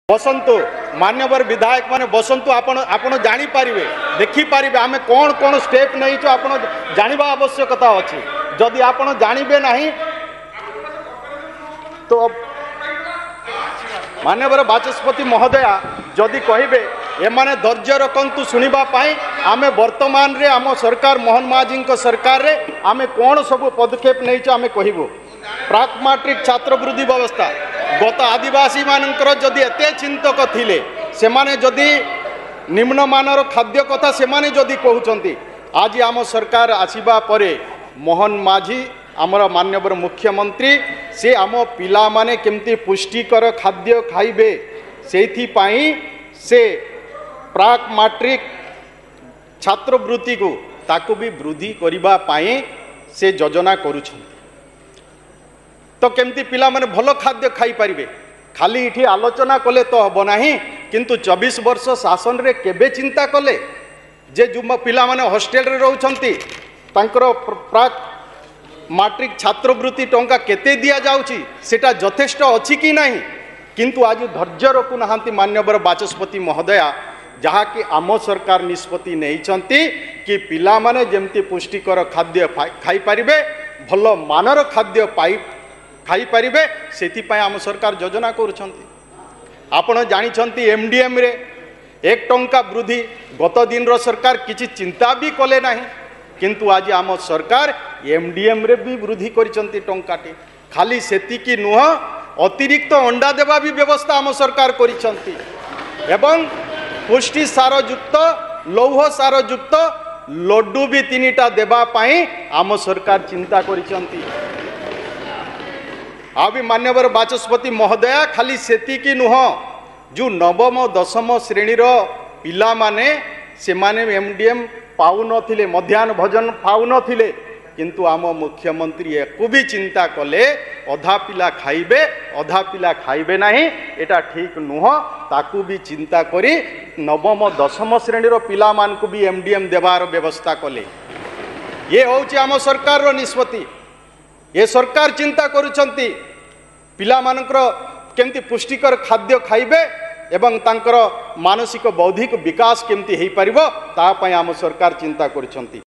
बसंतु मान्यवर विधायक माने बसंतु आपण आपण जानी पारिबे देखि पारिबे आमे कोन कोन स्टेप नै छ आपण जानिबा आवश्यकता अछि। जदि आपण जानिबे नाही तो मान्यवर बाचस्पति महोदया जदि कहिबे एमाने धैर्य रखंतु सुनिबा पाई आमे वर्तमान रे आम सरकार मोहन माझी सरकार रे आमे कोन सब पदक्षेप नै छ आमे कहिबो। प्राक मैट्रिक छात्रवृत्ति व्यवस्था गत आदिवासी मानकर जदि एते चिंतक थिले सेमाने जदि निम्नमानर खाद्य कथा सेमाने जदि कहउचंती आज आम सरकार आसीबा परे मोहन माझी आमर मान्यवर मुख्यमंत्री से आम पिला माने केमती पुष्टिकर खाद्य खाइबे सेथि पाई से प्राक मैट्रिक छात्रवृत्ति को ताकू भी वृद्धि करिबा पाई से योजना करूछन। तो केमती पिला माने भलो खाद्य खाई पारिबे खाली इठी आलोचना कले तो हबो नाही किंतु 24 वर्ष शासन रे केबे चिंता कले जे जुम पिला माने हॉस्टेल रे रहउछंती तांकर प्राक मैट्रिक छात्रवृत्ति टंका केते दिया जाउची सेटा यथेष्ट अछि कि नाही किंतु आज धैर्य रखु नाहांती मान्यवर बाचस्पति महोदया जहाँ कि आम सरकार निष्पत्ति नहीं कि पिला माने जेमती पुष्टिकर खाद्य खाई पारिबे भलो मानर खाद्य पाई खाई पारिबे सेथिपाई आम सरकार योजना करुछंती। आपण जानिछंती एमडीएम रे 1 टंका वृद्धि गत दिन रो सरकार किछि चिंता भी कले नाही किंतु आज आम सरकार एमडीएम रे भी वृद्धि करिसंती टंकाटी खाली सेतिकी नुह अतिरिक्त अंडा देवा भी व्यवस्था आम सरकार करिसंती एवं पुष्टि सार युक्त लौह सार युक्त लड्डू भी 3टा देवा पाई आम सरकार चिंता करिसंती। आबि मान्यवर बाचस्पति महोदया खाली सेतिकी नुह जो नवम दशम श्रेणी रो पिला माने से माने एमडीएम पाउ नथिले मध्याह्न भोजन पाउ नथिले किंतु आम मुख्यमंत्री एको भी चिंता कले अधा पिला खाइबे अधा पिला खाइबे नाही एटा ठीक नुह ताकू भी चिंता करी नवम दशम श्रेणी रो पिला मान को भी एमडीएम देवार व्यवस्था कले। ये होउची आम सरकार रो निष्पत्ति। ये सरकार चिंता करुछंती पिला मानकर केमती पुष्टिकर खाद्य खाइबे एवं तांकर मानसिक बौद्धिक विकास केमती हेई परिबो ता पई आम सरकार चिंता करुछंती।